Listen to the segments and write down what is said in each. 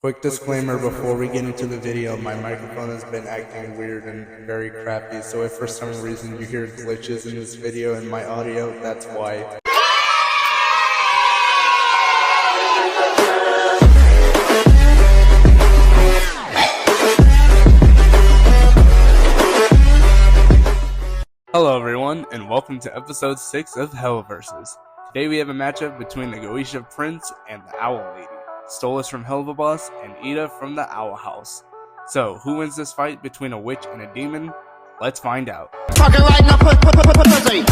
Quick disclaimer before we get into the video, my microphone has been acting weird and very crappy, so if for some reason you hear glitches in this video and my audio, that's why. Hello everyone, and welcome to episode 6 of HellaVersus. Today we have a matchup between the Goetia Prince and the Owl Lady. Stolas from HellaVersus and Eda from the Owl House. So, who wins this fight between a witch and a demon? Let's find out. Fucking right now, pussy.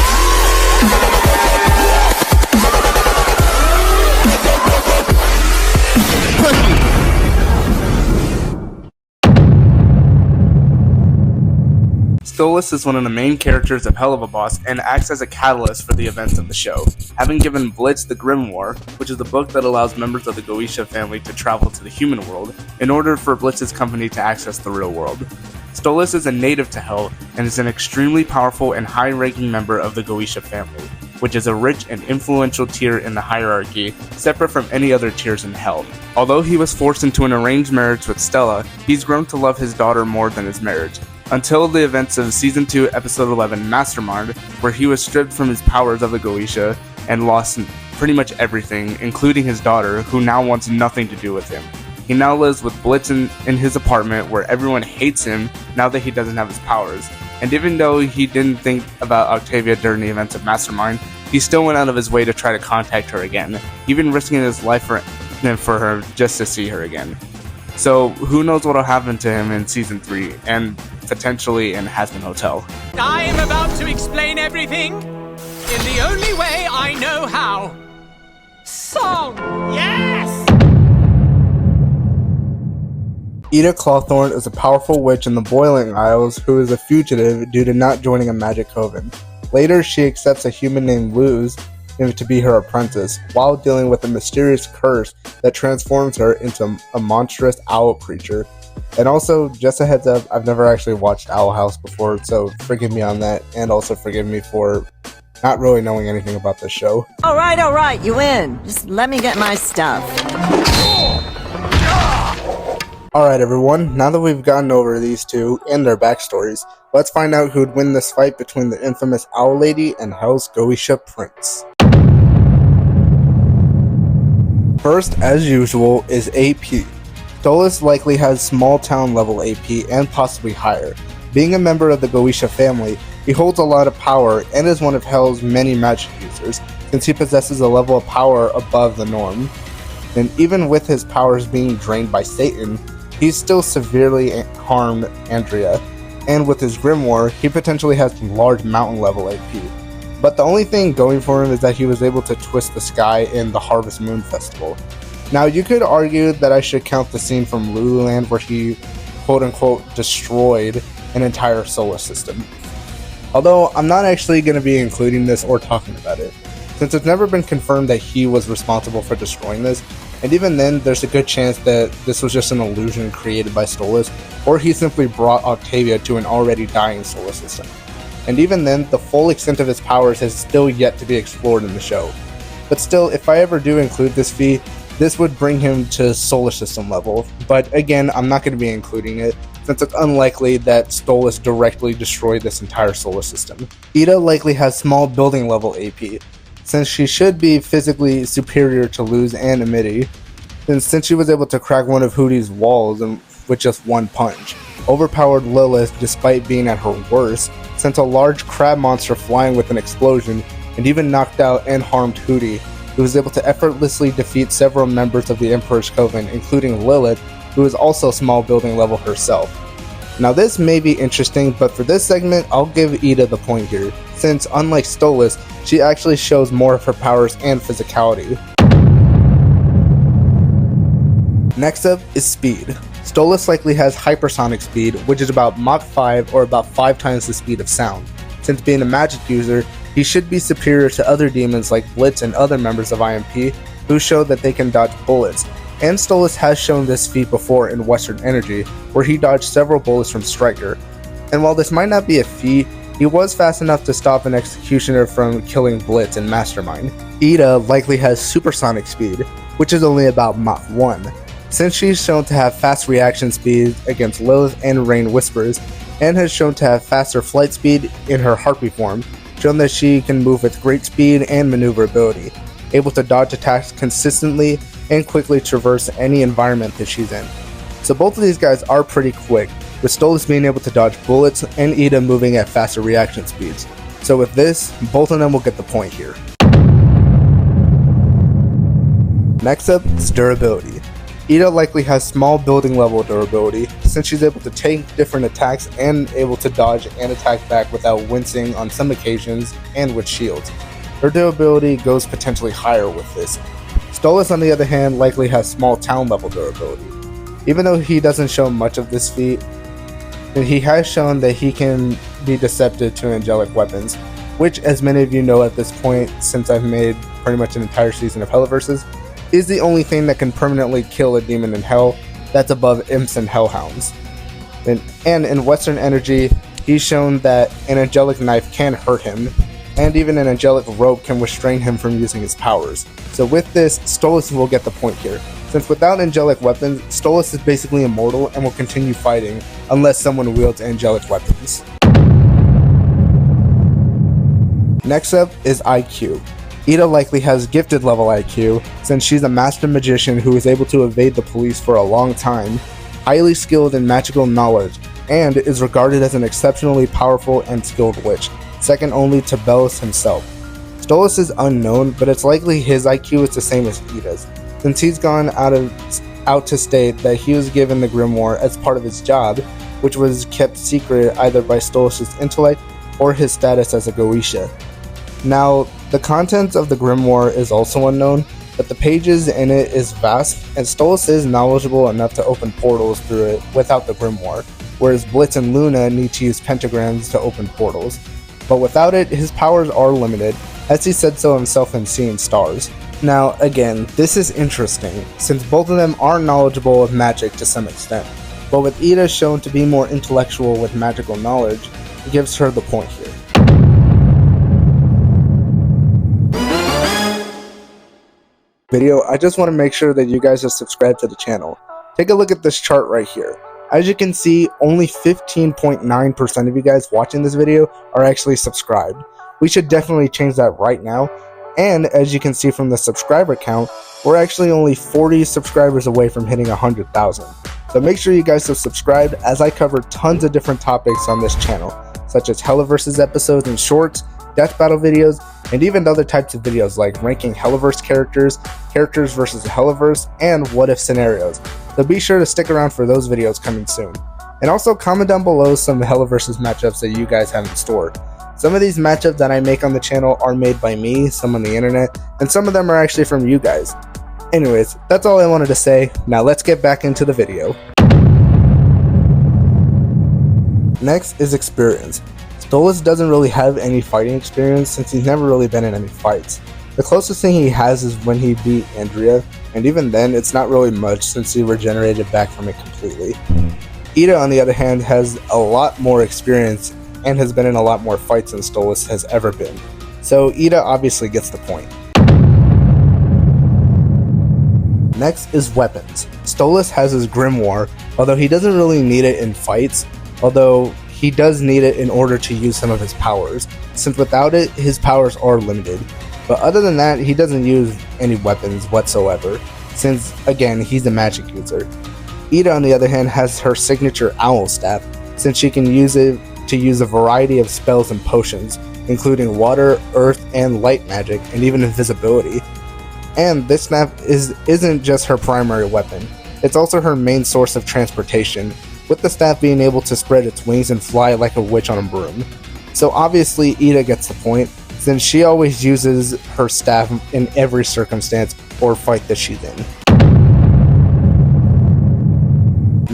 Stolas is one of the main characters of HellaVersus and acts as a catalyst for the events of the show, having given Blitz the Grimoire, which is the book that allows members of the Goetia family to travel to the human world in order for Blitz's company to access the real world. Stolas is a native to Hell and is an extremely powerful and high-ranking member of the Goetia family, which is a rich and influential tier in the hierarchy, separate from any other tiers in Hell. Although he was forced into an arranged marriage with Stella, he's grown to love his daughter more than his marriage, until the events of Season 2, Episode 11, Mastermind, where he was stripped from his powers of the Goetia and lost pretty much everything, including his daughter, who now wants nothing to do with him. He now lives with Blitz in his apartment, where everyone hates him now that he doesn't have his powers. And even though he didn't think about Octavia during the events of Mastermind, he still went out of his way to try to contact her again, even risking his life for her just to see her again. So who knows what'll happen to him in Season 3, and potentially in Hazbin Hotel. I am about to explain everything in the only way I know how. Song! Yes! Eda Clawthorn is a powerful witch in the Boiling Isles who is a fugitive due to not joining a magic coven. Later, she accepts a human named Luz to be her apprentice, while dealing with a mysterious curse that transforms her into a monstrous owl creature. And also, just a heads up, I've never actually watched Owl House before, so forgive me on that, and also forgive me for not really knowing anything about this show. Alright, you win. Just let me get my stuff. Alright everyone, now that we've gotten over these two and their backstories, let's find out who'd win this fight between the infamous Owl Lady and Hell's Goetia Prince. First, as usual, is AP. Stolas likely has small town level AP and possibly higher. Being a member of the Goetia family, he holds a lot of power and is one of Hell's many magic users, since he possesses a level of power above the norm. And even with his powers being drained by Satan, he's still severely harmed Andrea, and with his Grimoire, he potentially has large mountain level AP. But the only thing going for him is that he was able to twist the sky in the Harvest Moon Festival. Now, you could argue that I should count the scene from Lululand where he quote-unquote destroyed an entire solar system. Although, I'm not actually going to be including this or talking about it, since it's never been confirmed that he was responsible for destroying this, and even then, there's a good chance that this was just an illusion created by Stolas, or he simply brought Octavia to an already dying solar system. And even then, the full extent of his powers has still yet to be explored in the show. But still, if I ever do include this feat, this would bring him to solar system level, but again, I'm not going to be including it, since it's unlikely that Stolas directly destroyed this entire solar system. Eda likely has small building level AP, since she should be physically superior to Luz and Amity, since she was able to crack one of Hootie's walls with just one punch. Overpowered Lilith despite being at her worst, sent a large crab monster flying with an explosion, and even knocked out and harmed Hootie, who was able to effortlessly defeat several members of the Emperor's Coven, including Lilith, who is also small building level herself. Now this may be interesting, but for this segment, I'll give Eda the point here, since unlike Stolas, she actually shows more of her powers and physicality. Next up is speed. Stolas likely has hypersonic speed, which is about Mach 5 or about 5 times the speed of sound. Since being a magic user, he should be superior to other demons like Blitz and other members of IMP, who show that they can dodge bullets. And Stolas has shown this feat before in Western Energy, where he dodged several bullets from Stryker. And while this might not be a feat, he was fast enough to stop an executioner from killing Blitz in Mastermind. Eda likely has supersonic speed, which is only about Mach 1. since she's shown to have fast reaction speed against Lilith and Rain Whispers, and has shown to have faster flight speed in her Harpy form, shown that she can move with great speed and maneuverability, able to dodge attacks consistently and quickly traverse any environment that she's in. So both of these guys are pretty quick, with Stolas being able to dodge bullets and Eda moving at faster reaction speeds. So with this, both of them will get the point here. Next up is durability. Eda likely has small building level durability, since she's able to take different attacks and able to dodge and attack back without wincing on some occasions and with shields. Her durability goes potentially higher with this. Stolas, on the other hand, likely has small town level durability. Even though he doesn't show much of this feat, he has shown that he can be deceptive to angelic weapons, which, as many of you know at this point, since I've made pretty much an entire season of HellaVersus, is the only thing that can permanently kill a demon in hell that's above imps and hellhounds. And in Western Energy, he's shown that an angelic knife can hurt him, and even an angelic rope can restrain him from using his powers. So with this, Stolas will get the point here, since without angelic weapons, Stolas is basically immortal and will continue fighting unless someone wields angelic weapons. Next up is IQ. Eda likely has gifted level IQ, since she's a master magician who is able to evade the police for a long time, highly skilled in magical knowledge, and is regarded as an exceptionally powerful and skilled witch, second only to Belus himself. Stolas is unknown, but it's likely his IQ is the same as Eda's, since he's gone out to state that he was given the grimoire as part of his job, which was kept secret either by Stolas' intellect or his status as a Goetia. Now, the contents of the grimoire is also unknown, but the pages in it is vast, and Stolas is knowledgeable enough to open portals through it without the grimoire, whereas Blitz and Luna need to use pentagrams to open portals. But without it, his powers are limited, as he said so himself in Seeing Stars. Now, again, this is interesting, since both of them are knowledgeable of magic to some extent, but with Eda shown to be more intellectual with magical knowledge, it gives her the point here. Video, I just want to make sure that you guys are subscribed to the channel. Take a look at this chart right here. As you can see, only 15.9% of you guys watching this video are actually subscribed. We should definitely change that right now. And as you can see from the subscriber count, we're actually only 40 subscribers away from hitting 100,000. So make sure you guys are subscribed, as I cover tons of different topics on this channel, such as HellaVersus episodes and shorts, death battle videos, and even other types of videos like ranking HellaVerse characters, characters versus the HellaVerse, and what if scenarios. So be sure to stick around for those videos coming soon. And also comment down below some HellaVersus matchups that you guys have in store. Some of these matchups that I make on the channel are made by me, some on the internet, and some of them are actually from you guys. Anyways, that's all I wanted to say. Now let's get back into the video. Next is experience. Stolas doesn't really have any fighting experience since he's never really been in any fights. The closest thing he has is when he beat Andrea, and even then it's not really much since he regenerated back from it completely. Eda, on the other hand, has a lot more experience and has been in a lot more fights than Stolas has ever been. So Eda obviously gets the point. Next is weapons. Stolas has his grimoire, although he doesn't really need it in fights, although he does need it in order to use some of his powers, since without it, his powers are limited. But other than that, he doesn't use any weapons whatsoever, since, again, he's a magic user. Eda, on the other hand, has her signature owl staff, since she can use it to use a variety of spells and potions, including water, earth, and light magic, and even invisibility. And this staff isn't just her primary weapon, it's also her main source of transportation, with the staff being able to spread its wings and fly like a witch on a broom. So obviously Eda gets the point, since she always uses her staff in every circumstance or fight that she's in.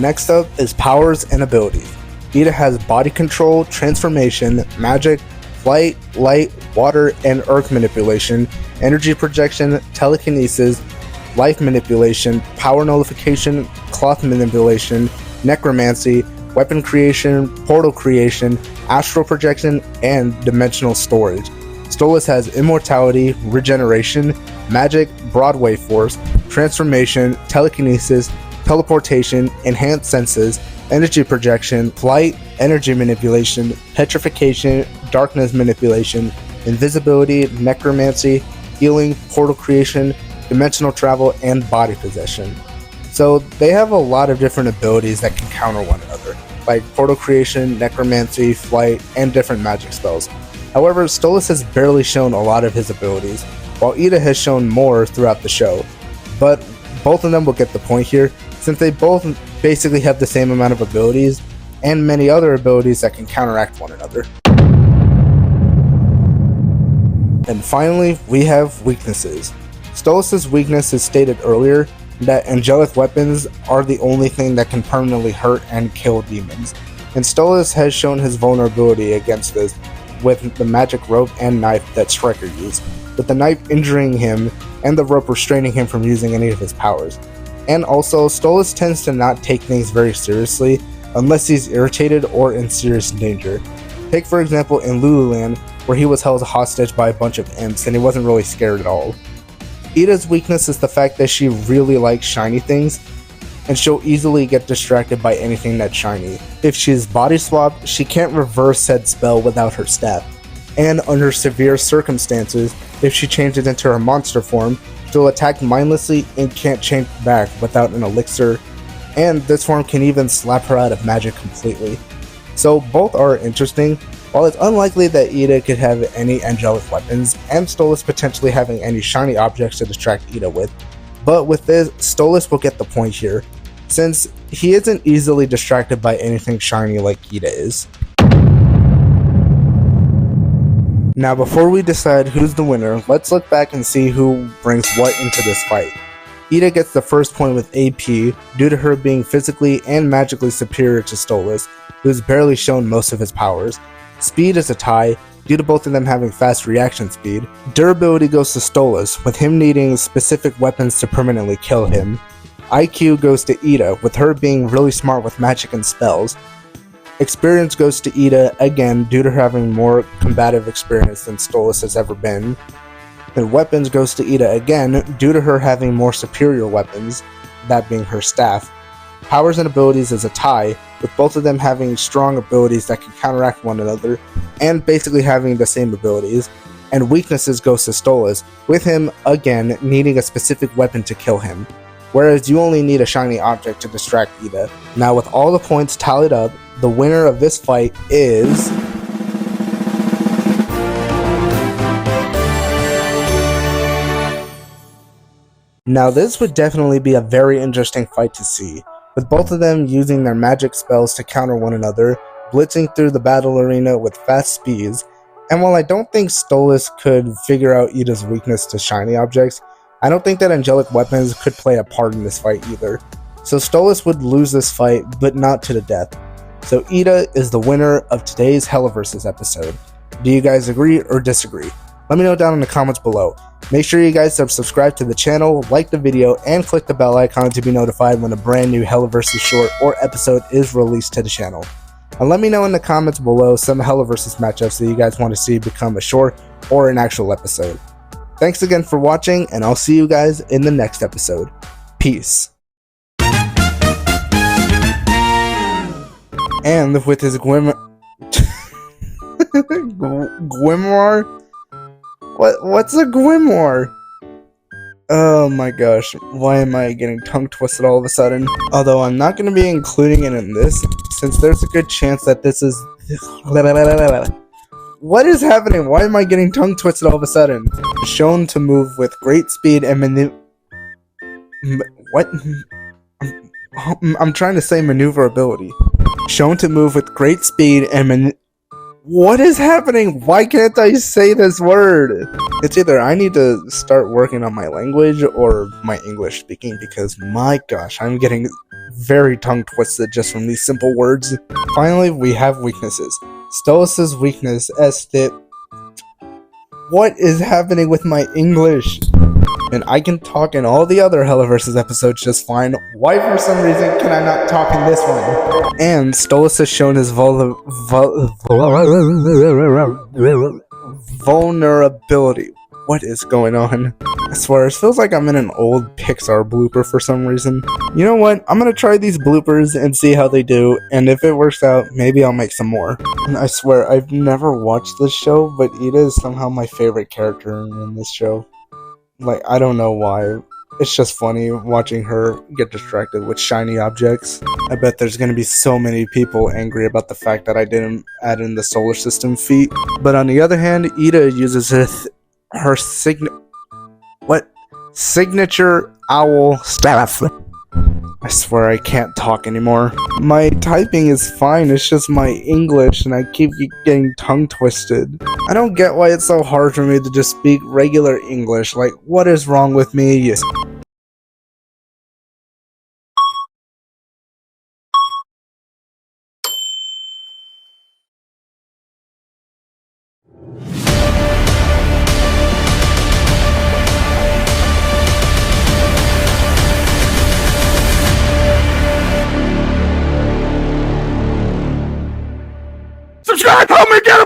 Next up is powers and abilities. Eda has body control, transformation, magic, flight, light, water, and earth manipulation, energy projection, telekinesis, life manipulation, power nullification, cloth manipulation, necromancy, weapon creation, portal creation, astral projection, and dimensional storage. Stolas has immortality, regeneration, magic, Broadway force, transformation, telekinesis, teleportation, enhanced senses, energy projection, flight, energy manipulation, petrification, darkness manipulation, invisibility, necromancy, healing, portal creation, dimensional travel, and body possession. So they have a lot of different abilities that can counter one another, like portal creation, necromancy, flight, and different magic spells. However, Stolas has barely shown a lot of his abilities, while Eda has shown more throughout the show. But both of them will get the point here, since they both basically have the same amount of abilities, and many other abilities that can counteract one another. And finally, we have weaknesses. Stolas' weakness is stated earlier that angelic weapons are the only thing that can permanently hurt and kill demons, and Stolas has shown his vulnerability against this with the magic rope and knife that Striker used, with the knife injuring him and the rope restraining him from using any of his powers. And also, Stolas tends to not take things very seriously unless he's irritated or in serious danger. Take for example in Lululand, where he was held hostage by a bunch of imps and he wasn't really scared at all. Eda's weakness is the fact that she really likes shiny things, and she'll easily get distracted by anything that's shiny. If she's body swapped, she can't reverse said spell without her staff, and under severe circumstances, if she changes into her monster form, she'll attack mindlessly and can't change back without an elixir, and this form can even slap her out of magic completely. So both are interesting. While it's unlikely that Eda could have any angelic weapons, and Stolas potentially having any shiny objects to distract Eda with, but with this, Stolas will get the point here, since he isn't easily distracted by anything shiny like Eda is. Now before we decide who's the winner, let's look back and see who brings what into this fight. Eda gets the first point with AP due to her being physically and magically superior to Stolas, who's barely shown most of his powers. Speed is a tie, due to both of them having fast reaction speed. Durability goes to Stolas, with him needing specific weapons to permanently kill him. IQ goes to Eda, with her being really smart with magic and spells. Experience goes to Eda, again due to her having more combative experience than Stolas has ever been. And weapons goes to Eda again, due to her having more superior weapons, that being her staff. Powers and abilities is a tie, with both of them having strong abilities that can counteract one another, and basically having the same abilities. And weaknesses goes to Stolas, with him, again, needing a specific weapon to kill him, whereas you only need a shiny object to distract Eda. Now with all the points tallied up, the winner of this fight is... Now this would definitely be a very interesting fight to see, with both of them using their magic spells to counter one another, blitzing through the battle arena with fast speeds. And while I don't think Stolas could figure out Eda's weakness to shiny objects, I don't think that angelic weapons could play a part in this fight either. So Stolas would lose this fight, but not to the death. So Eda is the winner of today's HellaVersus episode. Do you guys agree or disagree? Let me know down in the comments below. Make sure you guys subscribe to the channel, like the video, and click the bell icon to be notified when a brand new HellaVersus short or episode is released to the channel. And let me know in the comments below some HellaVersus matchups that you guys want to see become a short or an actual episode. Thanks again for watching, and I'll see you guys in the next episode. Peace. And with his grimoire? What's a grimoire? Oh my gosh, why am I getting tongue twisted all of a sudden? Although I'm not going to be including it in this, since there's a good chance that this is... What is happening? Why am I getting tongue twisted all of a sudden? Shown to move with great speed and What? I'm trying to say maneuverability. Shown to move with great speed and What is happening? Why can't I say this word? It's either I need to start working on my language or my English speaking, because my gosh, I'm getting very tongue twisted just from these simple words. Finally, we have weaknesses. Stolas' weakness is that... What is happening with my English? And I can talk in all the other HellaVersus episodes just fine. Why for some reason can I not talk in this one? And Stolas has shown his vulnerability. What is going on? I swear, it feels like I'm in an old Pixar blooper for some reason. You know what? I'm gonna try these bloopers and see how they do, and if it works out, maybe I'll make some more. And I swear, I've never watched this show, but Eda is somehow my favorite character in this show. Like, I don't know why. It's just funny watching her get distracted with shiny objects. I bet there's gonna be so many people angry about the fact that I didn't add in the solar system feat. But on the other hand, Eda uses her signature owl staff. I swear I can't talk anymore. My typing is fine, it's just my English and I keep getting tongue twisted. I don't get why it's so hard for me to just speak regular English. Like, what is wrong with me? Yes. Subscribe, help me get a